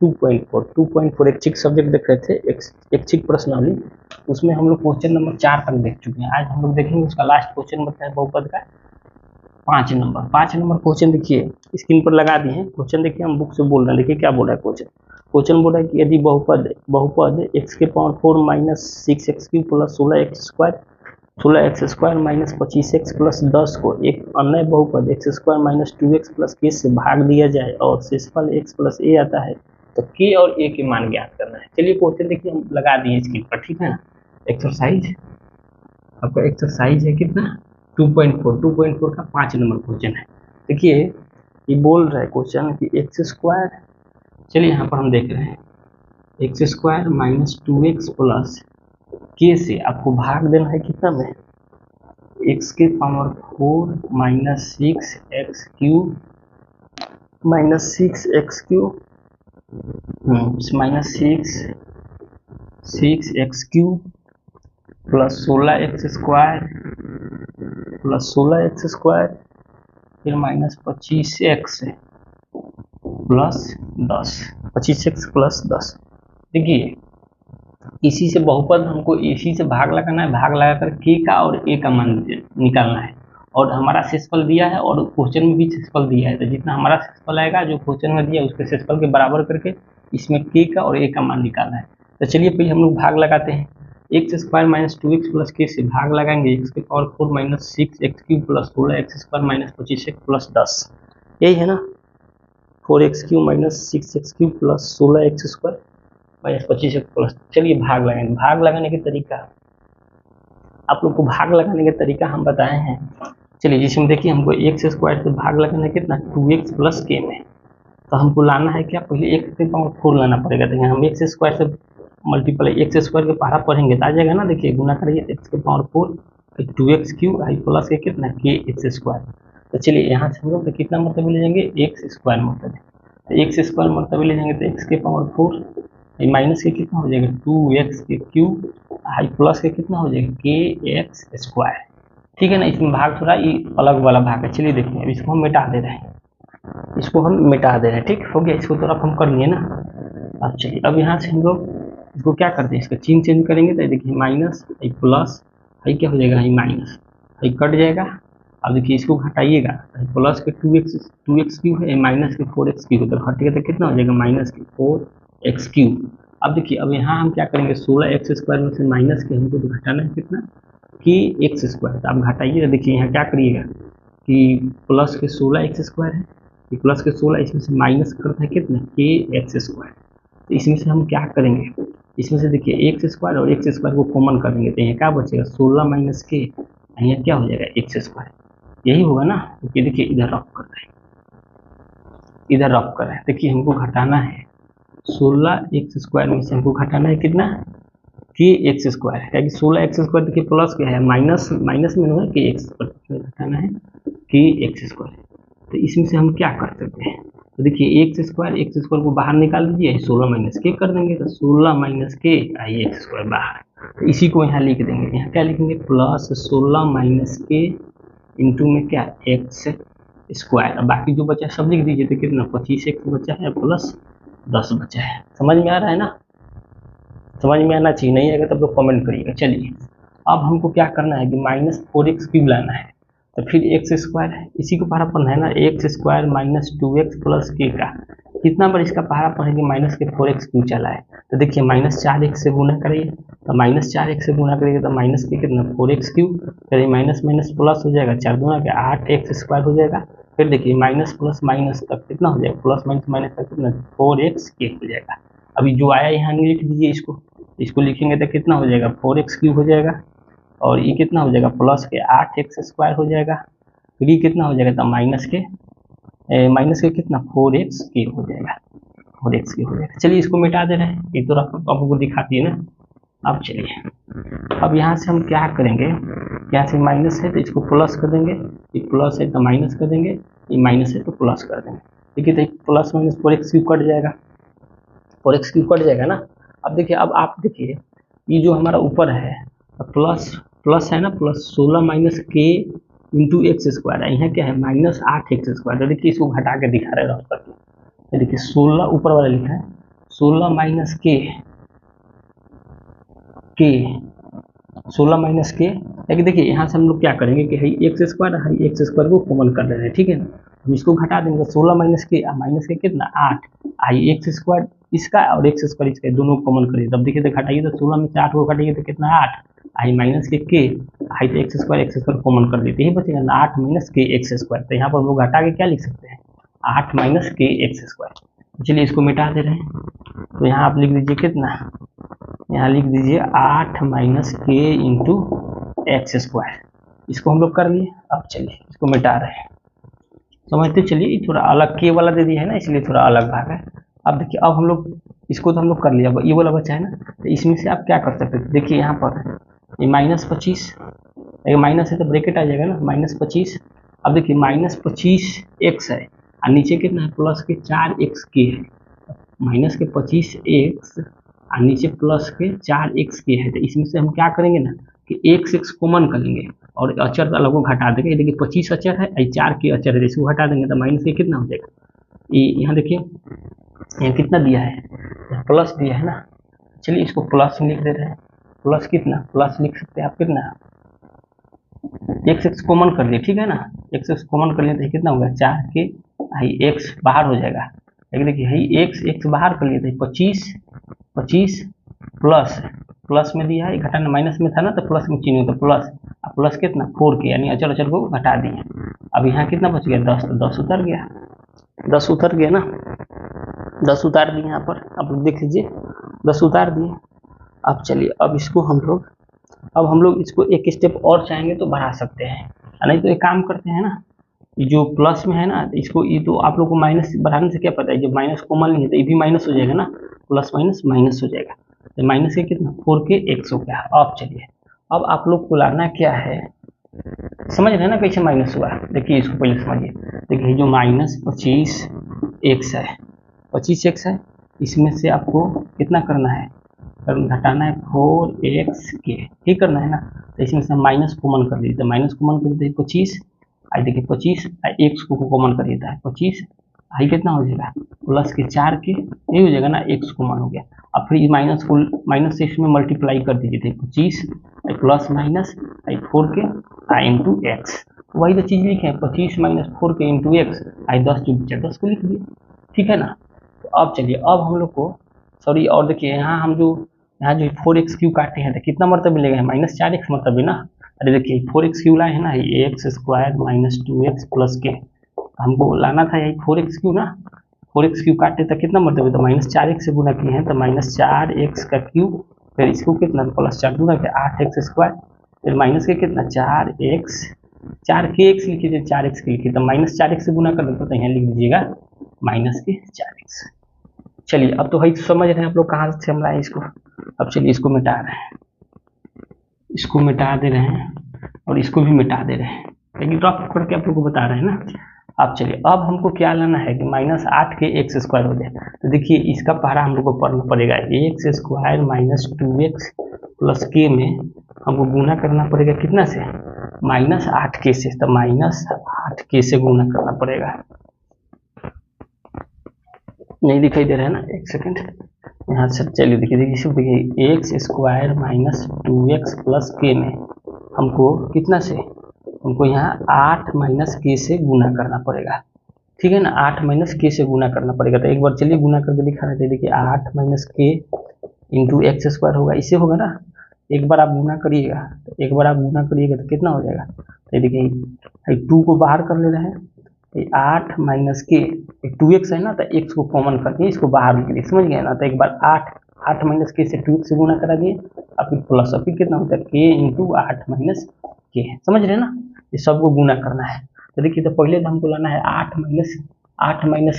2.4 ऐच्छिक सब्जेक्ट देख रहे थे, ऐच्छिक प्रश्नावली, उसमें हम लोग क्वेश्चन नंबर 4 तक देख चुके हैं। आज हम लोग देखेंगे उसका लास्ट क्वेश्चन बताए बहुपद का 5 नंबर क्वेश्चन। देखिए स्क्रीन पर लगा दिए हैं क्वेश्चन, देखिए हम बुक से बोल रहे हैं। देखिए क्या बोल रहा है क्वेश्चन बोल रहा है कि यदि बहुपद x के power 4 minus 6x³ plus 16x² minus 25x plus 10 को एक अन्य बहुपद x² minus 2x plus k से भाग दिया जाए और शेषफल x प्लस a आता है, तो k और a के मान ज्ञात करना है। चलिए क्वेश्चन देखिए हम लगा दिए स्क्रीन पर, ठीक है ना। एक्सरसाइज आपका एक्सरसाइज है कितना 2.4 का 5 नंबर क्वेश्चन है। देखिए ये बोल रहा है क्वेश्चन कि x², चलिए यहाँ पर हम देख रहे हैं x² minus 2x plus k से आपको भाग देना है कितना में, x के power 4 minus 6x³ minus 6x³ minus 6x³ plus 16x² फिर minus 25x plus 10, 25x plus 10। देखिए इसी से बहुपद हमको इसी से भाग लगाना है, भाग लगाकर k का और a का मान निकालना है, और हमारा शेषफल दिया है और क्वेश्चन में भी शेषफल दिया है, तो जितना हमारा शेषफल आएगा जो क्वेश्चन में दिया है उसके शेषफल के बराबर करके इसमें k का और a का मान निकालना है। तो चलिए पहले हम लोग भाग लगाते हैं। x² minus 2x plus k से भाग लगाएंगे x के power 4 minus 6x³ plus 16x² minus 25x plus 10, यही है ना। 4x³ minus 6x³ plus 16x² minus 25x plus, चलिए भाग लगाएंगे। भाग लगाने के तरीका आप लोग को भाग लगाने का तरीका हम बताए हैं। चलिए जिसमें देखिए हमको x² से भाग लगाना है कितना 2x प्लस k में, तो हमको लाना है क्या, पहले x के पावर 4 लाना पड़ेगा। देखिए हम x² से मल्टीप्लाई x² के पहाड़ा पढ़ेंगे तो आ जाएगा ना। देखिए गुना करिए x के पावर 4 2x³ आई प्लस के कितना kx²। तो चलिए यहाँ से हम लोग कितना मरतबे ले जाएंगे x² मरतबे, तो x² मरतबे ले जाएंगे तो x के पावर 4 माइनस के कितना हो जाएगा 2x³ आई प्लस के कितना हो जाएगा kx², ठीक है ना। इसमें भाग थोड़ा ये अलग वाला भाग है। चलिए देखिए अब इसको हम मिटा दे रहे हैं, ठीक हो गया। इसको तरफ हम कर लिए ना। अब चलिए अब यहाँ से हम लोग इसको क्या करते हैं, इसका चिन्ह चेंज करेंगे तो देखिए माइनस आई प्लस आई क्या हो जाएगा आई माइनस आई कट जाएगा। अब देखिए इसको घटाइएगा प्लस के 2x³ है माइनस के 4x³ तो घटेगा तो कितना हो जाएगा माइनस के 4x³। अब देखिए अब यहाँ हम क्या करेंगे 16x² में से माइनस के हमको तो घटाना है कितना कि x², तो आप घटाइएगा। देखिए यहाँ क्या करिएगा कि प्लस के 16x² है, कि प्लस के 16 इसमें से माइनस करता है कितना kx², तो इसमें से हम क्या करेंगे, इसमें से देखिए x² और x² को कॉमन करेंगे तो यहाँ क्या बचेगा 16 माइनस के, यहाँ क्या हो जाएगा x², यही होगा ना। क्योंकि देखिए इधर रफ कर रहे हैं, देखिए हमको घटाना है 16x² में से हमको घटाना है कितना kx², क्योंकि 16x² देखिए प्लस क्या है माइनस में होगा kx² घटाना है kx²। तो इसमें से हम क्या कर सकते हैं, तो देखिए x² को बाहर निकाल दीजिए 16 माइनस के कर देंगे, तो 16 माइनस के आई x² बाहर, तो इसी को यहाँ लिख देंगे। यहाँ क्या लिखेंगे प्लस 16 माइनस के इंटू में क्या x², बाकी जो बचा सब लिख दीजिए। तो कितना 25x बचा है प्लस 10 बचा है। समझ में आ रहा है ना, समझ में आना चाहिए, नहीं आएगा तब तो कमेंट करिएगा। चलिए अब हमको क्या करना है कि माइनस 4x³ लाना है, तो फिर x² है इसी को पहाड़ा पढ़ना है ना, x² minus 2x plus k का कितना बार इसका पहाड़ा पढ़ेंगे माइनस के 4x³ चला है। तो देखिए माइनस 4x से गुना करिए, तो माइनस 4x से गुना करिएगा तो माइनस के कितना 4x³ करिए, माइनस माइनस प्लस हो जाएगा 4 दूना के 8x² हो जाएगा। फिर देखिए माइनस प्लस माइनस तक कितना हो जाएगा प्लस माइनस माइनस तक कितना 4xk हो जाएगा। अभी जो आया यहाँ लिख दीजिए, इसको लिखेंगे तो कितना हो जाएगा 4x³ हो जाएगा, और ये कितना हो जाएगा प्लस के 8x² हो जाएगा, फिर ये कितना हो जाएगा तो माइनस के कितना 4xk हो जाएगा, 4xk हो जाएगा। चलिए इसको मिटा दे रहे हैं, ये तो आपको दिखाती है ना। अब चलिए अब यहाँ से हम क्या करेंगे, यहाँ से माइनस है तो इसको प्लस कर देंगे, ये प्लस है तो माइनस कर देंगे, ये माइनस है तो प्लस कर देंगे। ठीक है, तो प्लस माइनस 4x³ कट जाएगा, 4x³ कट जाएगा ना। अब देखिए अब आप देखिए ये जो हमारा ऊपर है प्लस है ना, प्लस 16 माइनस के इंटू x², यहाँ क्या है माइनस 8x²। तो देखिए इसको घटा के दिखा रहे हैं, देखिए 16 ऊपर वाला लिखा है 16 माइनस के 16 माइनस के, लेकिन देखिए यहाँ से हम लोग क्या करेंगे कि एक्स स्क्वायर को कॉमन कर ले रहे हैं, ठीक है ना। हम इसको घटा देंगे, 16 माइनस के कितना 8, आई एक्स स्क्वायर इसका और एक्स स्क्वायर इसका दोनों कॉमन करिए, तब देखिए तो घटाइए तो 16 में से 8 को घटाइए तो कितना 8, आई माइनस के आई तो एक्स स्क्वायर कॉमन कर देते ही बचेगा ना 8 माइनस के एक्स स्क्वायर। तो यहाँ पर हम लोग घटा के क्या लिख सकते हैं 8 माइनस के एक्स स्क्वायर। चलिए इसको मिटा दे रहे हैं, तो यहाँ आप लिख दीजिए कितना, यहाँ लिख दीजिए 8 माइनस के इंटू एक्स स्क्वायर। इसको हम लोग कर लिए। अब चलिए इसको मिटा रहे हैं, समझते चलिए, थोड़ा अलग के वाला दे दिया है ना इसलिए थोड़ा अलग भाग है। अब देखिए अब हम लोग इसको तो हम लोग कर लिया, अब ये वाला बचा है ना, तो इसमें से आप क्या कर सकते हैं, देखिए यहाँ पर ये -25, अगर माइनस है तो ब्रैकेट आ जाएगा ना, -25। अब देखिए -25 एक्स है और नीचे कितना है प्लस के 4 एक्स के है, माइनस के 25 एक्स और नीचे प्लस के 4 एक्स के है। तो इसमें से हम क्या करेंगे ना कि एक्स कॉमन कर लेंगे और अचर अलग को घटा देंगे। देखिए 25 अचर है, 4 के अचर है, इसको हटा देंगे तो माइनस के कितना हो जाएगा, ये यहाँ देखिए यहाँ कितना दिया है, प्लस दिया है ना। चलिए इसको प्लस में लिख देते हैं, प्लस कितना, प्लस लिख सकते हैं आप कितना, एक्स कॉमन कर लिए, ठीक है ना, एक्स कॉमन कर लिए तो कितना होगा 4 के आई एक्स बाहर हो जाएगा, लेकिन देखिए एक्स बाहर कर लिए थे 25 प्लस में दिया है, घटाना माइनस में था ना तो प्लस में चिन्ह होता प्लस कितना 4 के, यानी अचर को घटा दिए। अब यहाँ कितना बच गया 10, तो 10 उतर गया, 10 उतर गया ना, 10 उतार दिए यहाँ पर, अब देख लीजिए 10 उतार दिए। अब चलिए अब इसको हम लोग इसको एक स्टेप और चाहेंगे तो बढ़ा सकते हैं, नहीं तो एक काम करते हैं ना, जो प्लस में है ना इसको, ये तो आप लोग को माइनस बढ़ाने से क्या पता है, जब माइनस कॉमन नहीं है तो ये भी माइनस हो जाएगा ना, प्लस माइनस हो जाएगा, तो माइनस के कितना 4 के एक्स हो गया। अब चलिए अब आप लोग को लाना क्या है, समझ रहे हैं ना कैसे माइनस हुआ, देखिए इसको पहले समझिए। देखिए जो -25 एक्स है, 25 एक्स है, इसमें से आपको कितना करना है, घटाना है 4 एक्स के, ठीक करना है ना, तो इसमें से माइनस कॉमन कर दीजिए, माइनस कॉमन कर दीजिए 25, आई देखिए 25 एक्स को कॉमन कर देता है 25, आई कितना हो जाएगा प्लस के 4 के, ये हो जाएगा ना, एक्स कॉमन हो गया। अब फिर माइनस से इसमें मल्टीप्लाई कर दीजिए थे 25 प्लस माइनस 4 के इंटू एक्स, वही तो चीज़ लिखे हैं 25 - 4 के इंटू एक्स, आई 10 जो बचा 10 को लिख दिए, ठीक है ना। तो अब चलिए अब हम लोग को सॉरी, और देखिए यहाँ यहाँ जो 4x क्यू काटे हैं तो कितना मरतब मिलेगा, -4x मरतब है ना। अरे देखिए 4x क्यू लाए है ना, ये एक्स स्क्वायर -2x प्लस के, हमको लाना था यही 4x क्यू ना, 4x क्यू काटे तो कितना मरतब है, तो -4x से गुना किए हैं तो -4x का क्यूब, फिर इसको कितना +4 गुना के 8x स्क्वायर, फिर माइनस के कितना 4x, 4 के एक्स लिखिए थे 4x के लिखिए, तो -4x से गुना कर देते तो यहाँ लिख दीजिएगा -4x। चलिए अब तो भाई समझ रहे हैं आप लोग कहाँ से हम लाए इसको। अब चलिए इसको मिटा रहे हैं, इसको मिटा दे रहे हैं और इसको भी मिटा दे रहे हैं, लेकिन ड्रॉप करके आप लोग को बता रहे हैं ना। अब चलिए अब हमको क्या लाना है कि -8 के एक्स स्क्वायर हो जाए, तो देखिए इसका पहरा हम लोग को पढ़ना पड़ेगा, एक्स स्क्वायर -2x प्लस के में हमको गुना करना पड़ेगा कितना से, -8 के से, तो -8 के से गुना करना पड़ेगा। नहीं दिखाई दे रहा है ना, एक सेकंड यहाँ से, चलिए देखिए एक्स स्क्वायर -2x प्लस के में हमको कितना से, हमको यहाँ 8 - के से गुना करना पड़ेगा, ठीक है ना, 8 - के से गुना करना पड़ेगा। तो एक बार चलिए गुना करके दिखा रहे थे, देखिए 8 - के इंटू एक्स स्क्वायर होगा, इससे होगा ना, एक बार आप गुना करिएगा तो कितना हो जाएगा, तो देखिए 2 को बाहर कर ले रहे हैं, 8 - के 2x है ना, तो x को कॉमन कर दिए, इसको बाहर निकलिए, समझ गए ना। तो एक बार 8 - के से 2x से गुना करा दिए, अब फिर प्लस, अब फिर कितना होता है k इंटू 8 - के, समझ रहे हैं ना, ये सबको गुना करना है। तो देखिए तो पहले तो हमको लाना है 8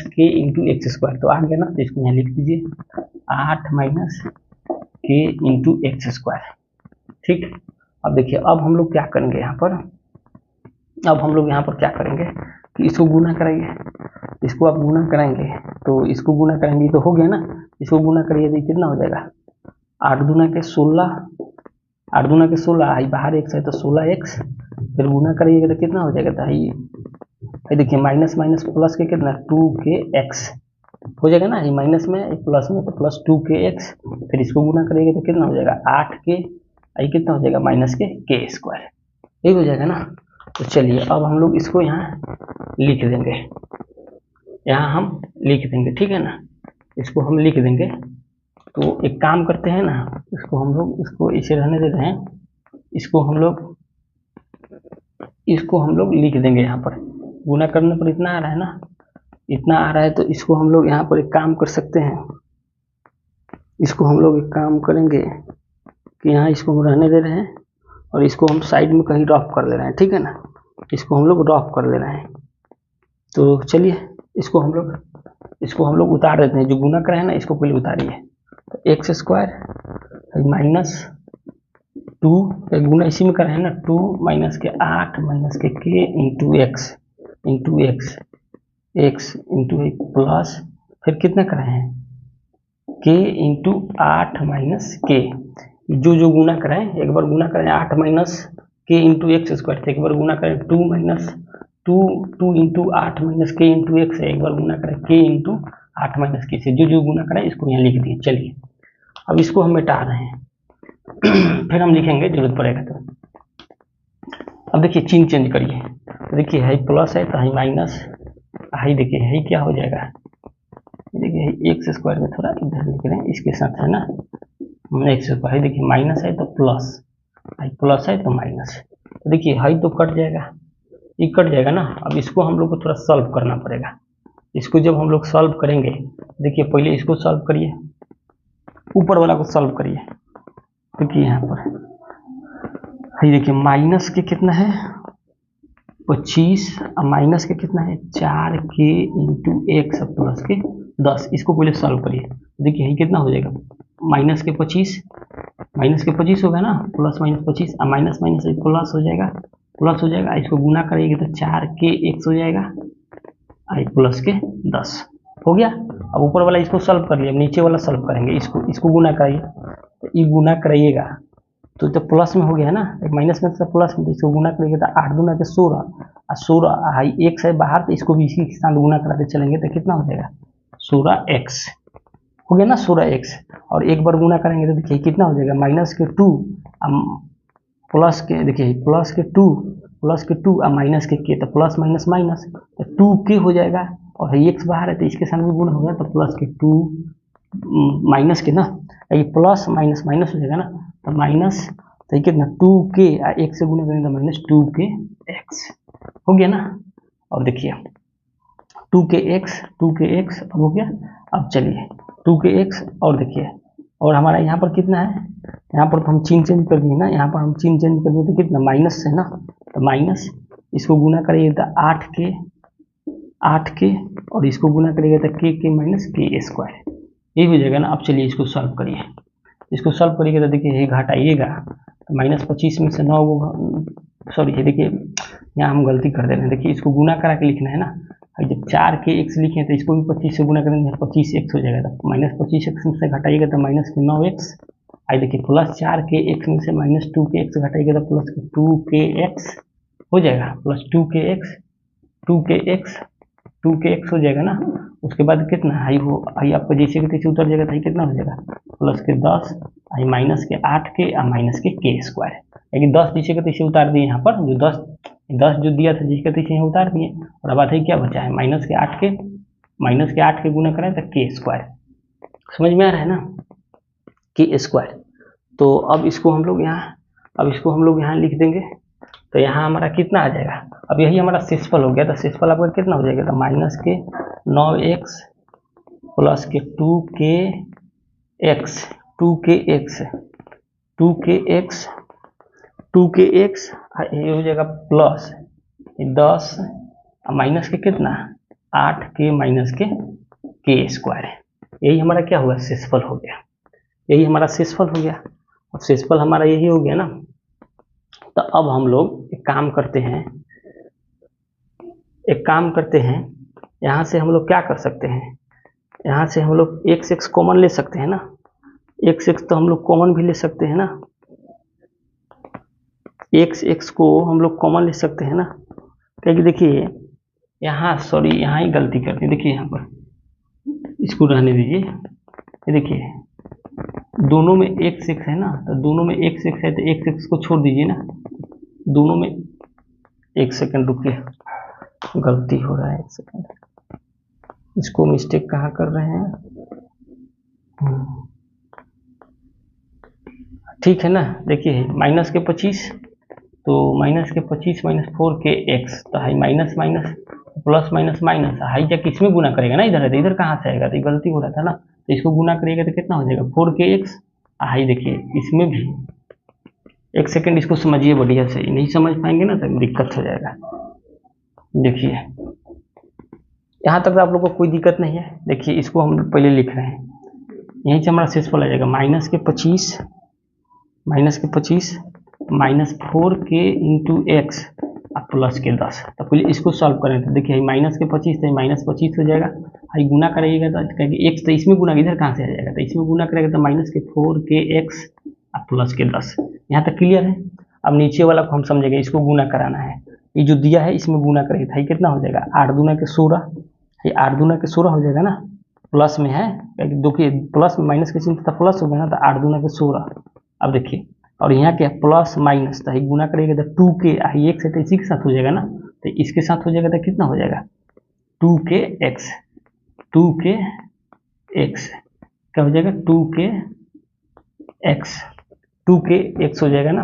- के इंटू एक्स स्क्वायर, तो आ गया ना, तो इसको यहाँ लिख दीजिए 8 - के इंटू एक्स स्क्वायर, ठीक। अब देखिए अब हम लोग क्या करेंगे यहाँ पर, अब हम लोग यहाँ पर क्या करेंगे कि इसको गुना कराइए, इसको आप गुना कराएंगे तो इसको गुना करेंगे तो हो गया ना, इसको गुना करिए तो कितना हो जाएगा 8 दूना के 16 आई बाहर x है तो 16x, फिर गुना करिएगा तो कितना हो जाएगा, तो ये देखिए माइनस प्लस के कितना 2 के x, हो जाएगा ना, ये माइनस में ये प्लस में, तो प्लस 2kx, फिर इसको गुना करेंगे तो कितना हो जाएगा 8k, ये कितना हो जाएगा माइनस के स्क्वायर, ये हो जाएगा ना। तो चलिए अब हम लोग इसको यहाँ लिख देंगे, यहाँ हम लिख देंगे, ठीक है ना, इसको हम लिख देंगे। तो एक काम करते हैं ना, इसको हम लोग इसको इसे रहने देते हैं, इसको हम लोग लिख देंगे यहाँ पर, गुना करने पर इतना आ रहा है ना, इतना आ रहा है, तो इसको हम लोग यहाँ पर एक काम कर सकते हैं, इसको हम लोग एक काम करेंगे कि यहाँ इसको हम रहने दे रहे हैं और इसको हम साइड में कहीं ड्रॉप कर ले रहे हैं, ठीक है ना, इसको हम लोग ड्रॉप कर ले रहे हैं। तो चलिए इसको हम लोग उतार देते हैं, जो गुना कर रहे हैं ना इसको पहले उतारिए। तो एक्स स्क्वायर माइनस 2, गुना इसी में कर रहे हैं ना, 2 माइनस के 8 माइनस के इंटू एक्स इंटू एक प्लस, फिर कितना कर रहे हैं के इंटू 8 माइनस के, जो गुना करें, एक बार गुना करें 8 माइनस के इंटू एक्स स्क्वायर से, एक बार गुना करें 2 माइनस 2 इंटू 8 माइनस के इंटू एक्स है, एक बार गुना करें के इंटू 8 माइनस के से, जो गुना करें इसको यहाँ लिख दिए। चलिए अब इसको हम मिटा रहे हैं फिर हम लिखेंगे जरूरत पड़ेगा तो। अब देखिए चिन्ह चेंज करिए, तो देखिए है प्लस है तो है माइनस, है देखिए है क्या हो जाएगा, देखिए एक्स स्क्वायर में थोड़ा इधर लिख रहे हैं इसके साथ है ना, एक्स स्क्वायर देखिए माइनस है तो प्लस, प्लस है तो माइनस, तो देखिए है तो कट जाएगा, ये कट जाएगा ना। अब इसको हम लोग को थोड़ा सॉल्व करना पड़ेगा, इसको जब हम लोग सॉल्व करेंगे, देखिए पहले इसको सॉल्व करिए, ऊपर वाला को सॉल्व करिए, देखिए यहाँ पर है देखिए माइनस के कितना है 25 और माइनस के कितना है 4k इंटू एक्स प्लस के 10, इसको पहले सॉल्व करिए, देखिए ये कितना हो जाएगा माइनस के 25 होगा ना, प्लस माइनस 25 और माइनस माइनस प्लस हो जाएगा, इसको गुना करिएगा तो 4k एक्स हो जाएगा आई प्लस के 10 हो गया। अब ऊपर वाला इसको सॉल्व कर लिया, नीचे वाला सॉल्व करेंगे, इसको गुना कराइए, तो ये गुना कराइएगा तो प्लस में हो गया है ना, एक माइनस में तो प्लस में, तो इसको गुना करिएगा तो 8 दूना के 16 और 16 हाई एक्स है बाहर, तो इसको भी इसी के साथ गुना कराते चलेंगे तो कितना हो जाएगा 16x हो गया ना, 16x। और एक बार गुना करेंगे तो देखिए कितना हो जाएगा माइनस के 2 प्लस के, देखिए प्लस के 2 और माइनस के, तो प्लस माइनस माइनस तो 2k हो जाएगा, और एक्स बाहर है तो इसके साथ भी गुना हो गया, तो प्लस के 2 माइनस के ना, ये प्लस माइनस माइनस हो जाएगा ना, तो माइनस तो ये कितना 2k एक से गुना करेंगे तो माइनस 2kx हो गया ना। और देखिए 2kx अब हो गया। अब चलिए 2kx और देखिए, और हमारा यहाँ पर कितना है, यहाँ पर तो हम चिन्ह चेंज कर दिए ना, यहाँ पर हम चिन्ह चेंज कर दिए तो कितना माइनस है ना, तो माइनस इसको गुना करिए तो 8k और इसको गुना करिएगा तो k माइनस के स्क्वायर, ये हो जाएगा ना। अब चलिए इसको सॉल्व करिए, इसको सॉल्व करिएगा तो देखिए ये घटाइएगा तो माइनस 25 में से 9 को, सॉरी ये देखिए यहाँ हम गलती कर दे रहे हैं, देखिए इसको गुना करा के लिखना है ना, जब 4kx लिखे तो इसको भी 25 से गुना करेंगे 25x हो जाएगा, तो माइनस 25x में से घटाइएगा तो माइनस के 9x, आई देखिए प्लस 4kx में से माइनस 2kx घटाइएगा तो प्लस के 2kx हो जाएगा, प्लस 2kx हो जाएगा ना। उसके बाद कितना आई आपको जैसे कि तैसे उतर जाएगा, तो कितना हो जाएगा प्लस के 10 आई माइनस के 8k और माइनस के k स्क्वायर, यानी 10 जैसे के तैसे उतार दिए यहाँ पर, जो 10 जो दिया था जिसके तैसे यहाँ उतार दिए, और अब आता है क्या बचा है माइनस के 8 के गुना कराए तो k स्क्वायर, समझ में आ रहा है ना k स्क्वायर। तो अब इसको हम लोग यहाँ लिख देंगे, तो यहाँ हमारा कितना आ जाएगा, अब यही हमारा शेषफल हो गया, तो शेषफल आपका कितना हो जाएगा, तो माइनस के 9x प्लस के 2kx ये हो जाएगा प्लस 10 माइनस के कितना 8k माइनस के k स्क्वायर, यही हमारा क्या हुआ शेषफल हो गया, यही हमारा शेषफल हो गया। अब शेषफल हमारा यही हो गया ना, तो अब हम लोग एक काम करते हैं, यहाँ से हम लोग क्या कर सकते हैं, यहाँ से हम लोग x कॉमन ले सकते हैं ना, x तो हम लोग कॉमन भी ले सकते हैं ना, x को हम लोग कॉमन ले सकते हैं ना, क्योंकि देखिए यहाँ ही गलती करते हैं, देखिए यहाँ पर इसको रहने दीजिए। ये देखिए दोनों में x x है ना, तो दोनों में x x है तो x x को छोड़ दीजिए ना, दोनों में। एक सेकंड रुकिए, गलती हो रहा है, एक सेकंड, इसको मिस्टेक कहाँ कर रहे हैं। ठीक है ना, देखिए माइनस के 25, तो माइनस के 25 माइनस 4kx, तो high minus minus plus minus minus, high जाके इसमें गुना करेगा ना, इधर है तो इधर कहाँ से आएगा, तो गलती हो रहा था ना, तो इसको गुना करिएगा तो कितना हो जाएगा 4kx। हाई देखिए इसमें भी, एक सेकंड इसको समझिए बढ़िया से, नहीं समझ पाएंगे ना तो दिक्कत हो जाएगा। देखिए यहाँ तक तो आप लोग को कोई दिक्कत नहीं है। देखिए इसको हम पहले लिख रहे हैं, यहीं से हमारा शेषफल आ जाएगा माइनस के 25 minus 4k into x plus के 10। तो पहले इसको सॉल्व करें, तो देखिए माइनस के 25 तो माइनस 25 हो जाएगा, हाई गुना करेगा तो कहेंगे एक्स, तो इसमें गुना इधर कहाँ से आ जाएगा, तो इसमें गुना करेगा तो माइनस के 4kx प्लस के 10। यहाँ तक क्लियर है। अब नीचे वाला को हम समझेंगे, इसको गुना कराना है, ये जो दिया है इसमें गुना करेगा, हाई कितना हो जाएगा 8 दूना के 16, ये 8 दूना के 16 हो जाएगा ना, प्लस में है, देखिए प्लस में माइनस के चिन्ह था, प्लस हो गया ना, तो 8 दूना के 16। अब देखिए और यहाँ क्या प्लस माइनस, तो गुना करेगा तो 2k, एक से तो इसी के साथ हो जाएगा ना, तो इसके साथ हो जाएगा तो कितना हो जाएगा 2kx क्या हो जाएगा 2kx हो जाएगा ना,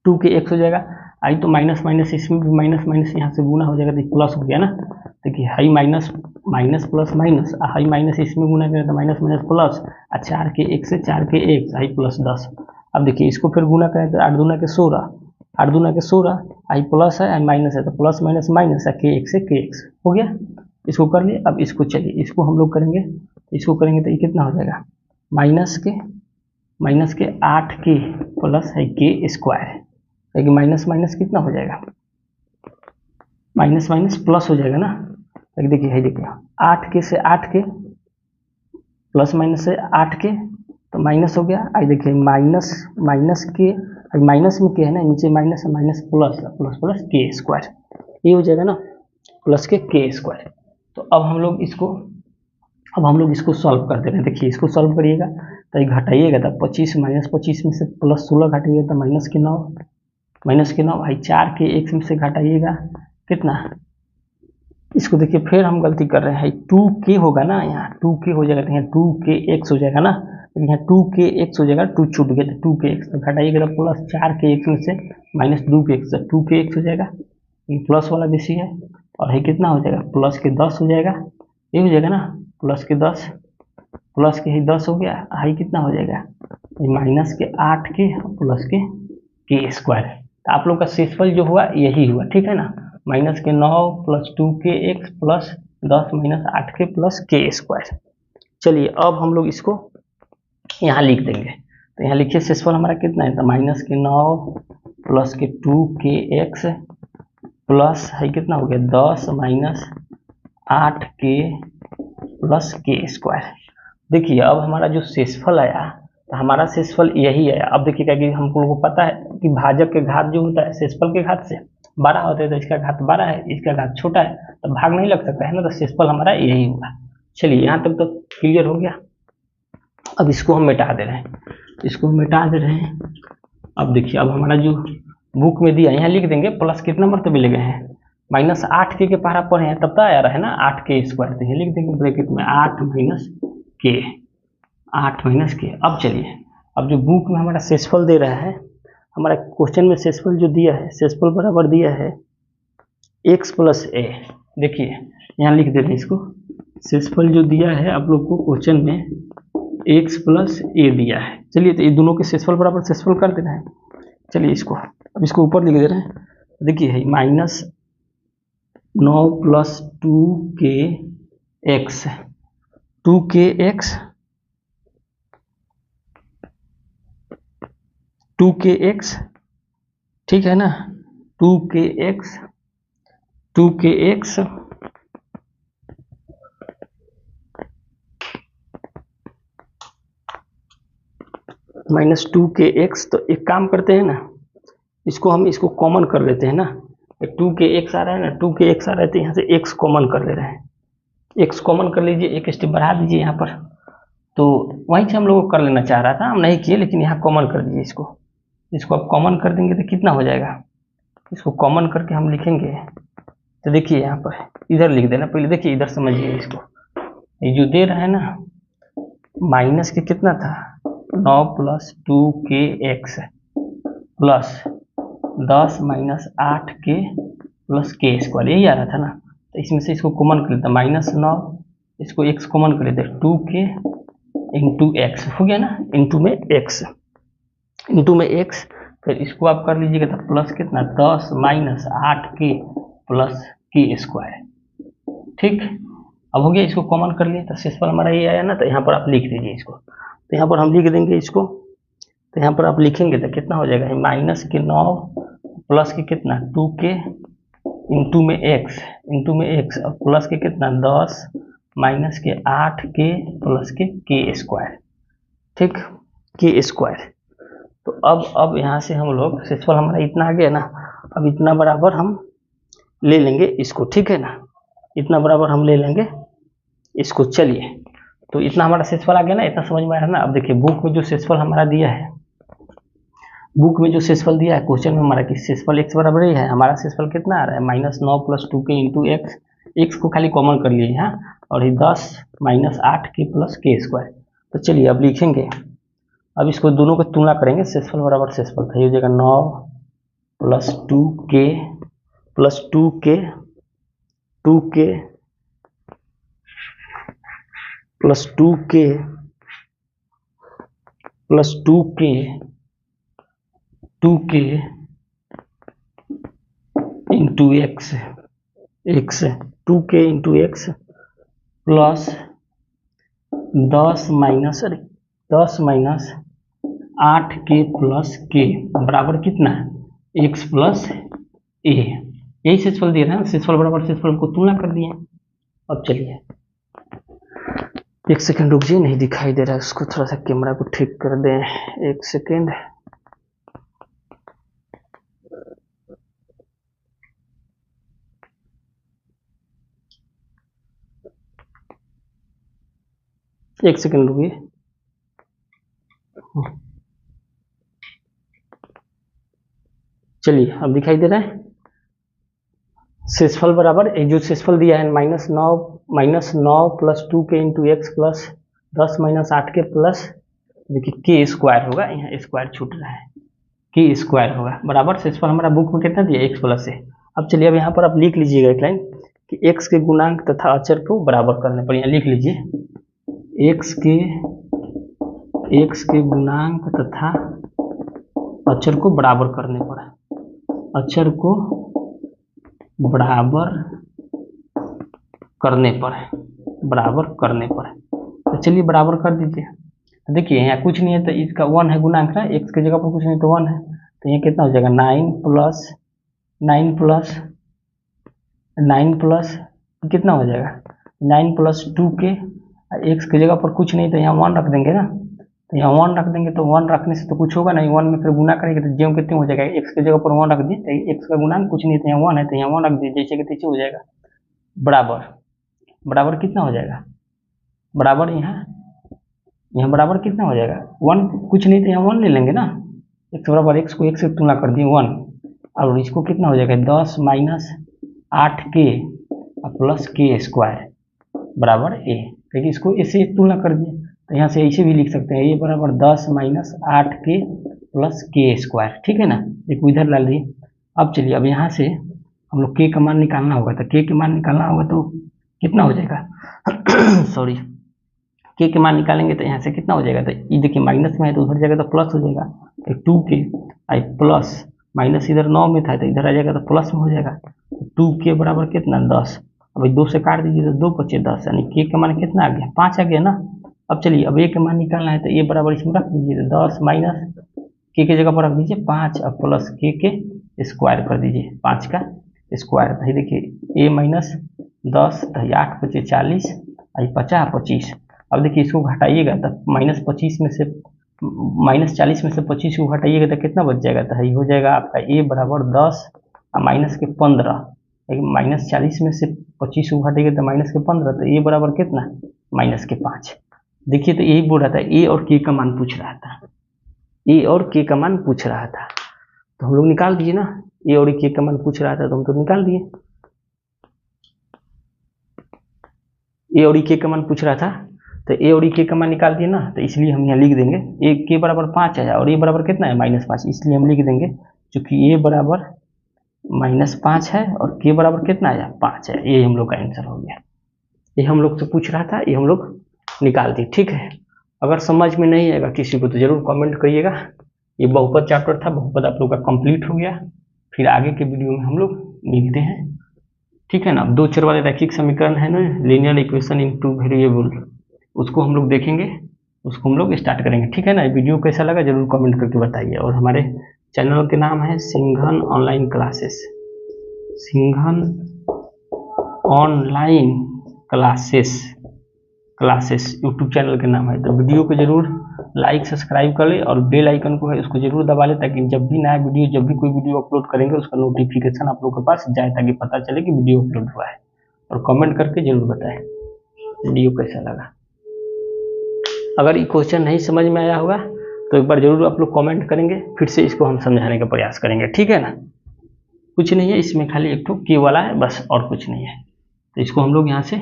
2kx हो जाएगा। आई तो माइनस माइनस, इसमें भी माइनस माइनस यहाँ से गुना हो जाएगा तो प्लस हो गया ना। देखिए high minus minus plus minus, high minus इसमें गुना करेगा तो माइनस माइनस प्लस, 4kx से 4kx हाई प्लस 10। अब देखिए इसको फिर गुना करें तो 8 दूना के 16, आई प्लस है आई माइनस है, तो प्लस माइनस माइनस है, kx से kx हो गया। इसको कर लिए। अब इसको चलिए इसको हम लोग करेंगे, इसको करेंगे तो ये कितना हो जाएगा माइनस के 8k प्लस है k स्क्वायर, क्योंकि माइनस माइनस कितना हो जाएगा, माइनस माइनस प्लस हो जाएगा ना। देखिए 8k से 8k प्लस माइनस से 8k, तो माइनस हो गया। आई देखिए माइनस के, माइनस में क्या है ना, नीचे माइनस है, माइनस प्लस प्लस प्लस के स्क्वायर, ये हो जाएगा ना, प्लस के के स्क्वायर। तो अब हम लोग इसको सॉल्व कर दे रहे हैं। देखिए इसको सॉल्व करिएगा तो ये घटाइएगा तो 25 माइनस 25 में से प्लस 16 घटाइएगा तो माइनस के 9, भाई 4kx में से घटाइएगा कितना, इसको देखिए फिर हम गलती कर रहे हैं, 2k होगा ना, यहाँ 2k हो जाएगा, तो यहाँ 2kx हो जाएगा ना, यहाँ 2kx हो जाएगा, 2 छूट गया तो 2kx, तो घटाइएगा तो प्लस 4kx में से माइनस 2kx, तो 2kx हो जाएगा, ये प्लस वाला बेसी है, और ये कितना हो जाएगा प्लस के 10 हो जाएगा, ये हो जाएगा ना, प्लस के 10 हो गया, हाई कितना हो जाएगा माइनस के 8k प्लस के के स्क्वायर। तो आप लोग का शेषफल जो हुआ यही हुआ, ठीक है ना, माइनस के 9 plus 2kx plus 10 minus 8k plus के स्क्वायर। चलिए अब हम लोग इसको यहाँ लिख देंगे, तो यहाँ लिखिए शेषफल हमारा कितना है, तो माइनस के 9 प्लस के 2kx प्लस है कितना हो गया 10 माइनस 8k प्लस के स्क्वायर। देखिए अब हमारा जो शेषफल आया, तो हमारा शेषफल यही है। अब देखिएगा कि हम लोगों को पता है कि भाजक के घात जो होता है शेषफल के घात से बड़ा होता है, तो इसका घात 12 है, इसका घात छोटा है, तो भाग नहीं लग सकता है ना, तो शेषफल हमारा यही हुआ। चलिए यहाँ तक तो क्लियर हो गया। अब इसको हम मिटा दे रहे हैं, अब देखिए अब हमारा जो बुक में दिया यहाँ लिख देंगे, प्लस कितना मरतबे ले गए हैं, माइनस 8k के पारा पढ़े हैं तब तो आया रहा है ना 8k स्क्वायर, तो ये लिख देंगे ब्रैकेट में 8 माइनस के। अब चलिए अब जो बुक में हमारा शेषफल दे रहा है, हमारा क्वेश्चन में शेषफल जो दिया है, शेषफल बराबर दिया है x प्लस a। देखिए यहाँ लिख देते हैं इसको, शेषफल जो दिया है आप लोग को क्वेश्चन में x प्लस a दिया है। चलिए तो ये दोनों के शेषफल बराबर शेषफल कर देना है। चलिए इसको ऊपर लिख दे रहे हैं। देखिए है माइनस 9 प्लस 2kx, ठीक है ना, 2kx माइनस 2kx। तो एक काम करते हैं ना, इसको कॉमन कर लेते हैं ना, 2kx आ रहा है ना, 2kx आ रहा है तो यहाँ से x कॉमन कर ले रहे हैं, एक्स कॉमन कर लीजिए, एक स्टेप बढ़ा दीजिए यहाँ पर। तो वहीं से हम लोग को कर लेना चाह रहा था, हम नहीं किए, लेकिन यहाँ कॉमन कर दीजिए इसको। इसको आप कॉमन कर देंगे तो कितना हो जाएगा, इसको कॉमन करके हम लिखेंगे तो देखिए यहाँ पर इधर लिख देना पहले, देखिए इधर समझिए इसको। ये जो दे रहा है ना माइनस के कितना था 9 + 2k x plus 10 - 8k plus के स्क्वायर, यही आ रहा था ना। तो इसमें से इसको कॉमन कर लेते -9, इसको x कॉमन कर लेते 2k इंटू एक्स हो गया ना, इंटू में x, फिर इसको आप कर लीजिएगा तो प्लस कितना 10 - 8k प्लस के स्क्वायर। ठीक, अब हो गया, इसको कॉमन कर लिए तो शेषफल हमारा ये आया ना। तो यहाँ पर आप लिख दीजिए इसको, तो यहाँ पर हम लिख देंगे इसको। तो यहाँ पर आप लिखेंगे तो कितना हो जाएगा -9 प्लस के कितना 2k इंटू में x और प्लस के कितना 10 माइनस के 8k प्लस के स्क्वायर। ठीक, के स्क्वायर। तो अब यहाँ से हम लोग शेषफल हमारा इतना आ गया ना, अब इतना बराबर हम ले लेंगे इसको, ठीक है ना, इतना बराबर हम ले लेंगे इसको। चलिए, तो इतना हमारा शेषफल आ गया ना, इतना समझ में आया ना। अब देखिए बुक में जो शेषफल हमारा दिया है, बुक में जो शेषफल दिया है क्वेश्चन में हमारा कि शेषफल x बराबर ही है, हमारा शेषफल कितना आ रहा है -9 + 2k इंटू x को खाली कॉमन कर लिए यहाँ, और ये 10 - 8k प्लस के स्क्वायर। तो चलिए अब लिखेंगे, अब इसको दोनों को तुलना करेंगे, शेषफल बराबर शेषफल था, ये हो जाएगा 9 + 2k plus 2k plus 2k plus 2k into x 2k into x plus 10 - 8k plus k बराबर कितना x प्लस a। यही शेषफल दिया था ना, शेषफल बराबर शेषफल को तुलना कर दिए। अब चलिए एक सेकंड रुकिए, नहीं दिखाई दे रहा है, उसको थोड़ा सा कैमरा को ठीक कर दें, एक सेकंड। एक सेकंड रुकिए। चलिए अब दिखाई दे रहा है। शेषफल बराबर एक जो शेषफल दिया है -9 + 2k into x plus 10 - 8k plus देखिए के स्क्वायर होगा, यहाँ स्क्वायर छूट रहा है, के स्क्वायर होगा बराबर शेषफल हमारा बुक में कितना दिया x प्लस है। अब चलिए अब यहाँ पर आप लिख लीजिएगा एक लाइन कि x के गुणांक तथा अचर को बराबर करने पर, यहाँ लिख लीजिए x के गुणांक तथा अचर को बराबर करने पर, अचर को बराबर करने पर। तो चलिए बराबर कर दीजिए। तो देखिए यहाँ कुछ नहीं है तो इसका 1 है गुणांक ना, x की जगह पर कुछ नहीं तो 1 है, तो ये कितना हो जाएगा 9 प्लस कितना हो जाएगा 9 + 2k, x की जगह पर कुछ नहीं तो यहाँ 1 रख देंगे ना, तो यहाँ 1 रख देंगे, तो 1 रखने से तो कुछ होगा नहीं, 1 में फिर गुना करेंगे तो ज्यों कितने हो जाएगा, x की जगह पर 1 रख दिए, तो x का गुणांक कुछ नहीं तो यहाँ 1 है, तो यहाँ 1 रख दिए, जैसे कि तैसे हो जाएगा बराबर कितना हो जाएगा बराबर, यहाँ बराबर कितना हो जाएगा 1, कुछ नहीं तो यहाँ 1 ले लेंगे ना, x बराबर x को 1 से तुलना कर दिए 1, और इसको कितना हो जाएगा 10 - 8k प्लस के स्क्वायर बराबर a, क्योंकि इसको ऐसे तुलना कर दिए, तो यहाँ से ऐसे भी लिख सकते हैं, ये बराबर 10 - 8k प्लस के स्क्वायर। ठीक है ना, देखो इधर ला लिए। अब चलिए अब यहाँ से हम लोग k का मान निकालना होगा, तो k के मान निकालना होगा तो कितना हो जाएगा सॉरी, k के मान निकालेंगे तो यहाँ से कितना हो जाएगा, तो ये देखिए माइनस में है तो उधर जाएगा तो प्लस हो जाएगा, तो 2k आई प्लस माइनस इधर 9 में था तो इधर आ जाएगा तो प्लस में हो जाएगा, 2k बराबर कितना 10, अब 2 से काट दीजिए तो 2 × 5 = 10, यानी k का मान कितना आ गया 5 आ गया ना। अब चलिए अब a का मान निकालना है, तो a बराबर इसमें रख दीजिए, तो 10 माइनस k की जगह पर रख दीजिए 5 और प्लस k के स्क्वायर कर दीजिए, 5 का स्क्वायर, तो देखिए a - 10 तो 8 × 5 = 40 और 50 × 25। अब देखिए इसको घटाइएगा तो -40 में से -40 को घटाइएगा तो कितना बच जाएगा, तो ये हो जाएगा आपका a बराबर 10 और -15, -40 में से 25 को घटेगा तो माइनस के 15, तो ए बराबर कितना, माइनस के 5। देखिए तो यही बोल रहा था, ए और के का मान पूछ रहा था, ए और के का मान पूछ रहा था, तो हम लोग निकाल दिए ना, ए और के का मान पूछ रहा था तो हम तो निकाल दिए। ए और के का मान पूछ रहा था तो ए और के का मान निकाल दिए ना, तो इसलिए हम यहाँ लिख देंगे ए के बराबर 5 है और ए बराबर कितना है, -5, इसलिए हम लिख देंगे क्योंकि ए बराबर -5 है और के बराबर कितना है, 5 है। ये हम लोग का आंसर हो गया। ये हम लोग से पूछ रहा था, ये हम लोग निकाल दिए। ठीक है, अगर समझ में नहीं आएगा किसी को तो जरूर कमेंट करिएगा। ये बहुपद चैप्टर था, बहुपद आप लोग का कंप्लीट हो गया। फिर आगे के वीडियो में हम लोग मिलते हैं। ठीक है ना। अब 2 चर वाले रैखिक समीकरण है ना, लीनियर इक्वेशन इन 2 वेरिएबल, उसको हम लोग देखेंगे, उसको हम लोग स्टार्ट करेंगे। ठीक है ना। वीडियो कैसा लगा जरूर कमेंट करके बताइए। और हमारे चैनल के नाम है Singhan online classes, Singhan online classes YouTube channel के नाम है। तो वीडियो को जरूर लाइक सब्सक्राइब कर ले और बेल आइकन को है उसको जरूर दबा ले, ताकि जब भी नया वीडियो, जब भी कोई वीडियो अपलोड करेंगे उसका नोटिफिकेशन आप लोग के पास जाए, ताकि पता चले कि वीडियो अपलोड हुआ है। और कमेंट करके जरूर बताएं वीडियो कैसा लगा। अगर ये क्वेश्चन नहीं समझ में आया होगा तो एक बार जरूर आप लोग कमेंट करेंगे, फिर से इसको हम समझाने का प्रयास करेंगे। ठीक है ना। कुछ नहीं है इसमें, खाली एक तो के वाला है बस, और कुछ नहीं है। तो इसको हम लोग यहाँ से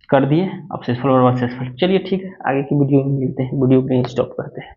कर दिए, अब सक्सेसफुल और सक्सेसफुल। चलिए ठीक है, आगे की वीडियो में मिलते हैं, वीडियो को स्टॉप करते हैं।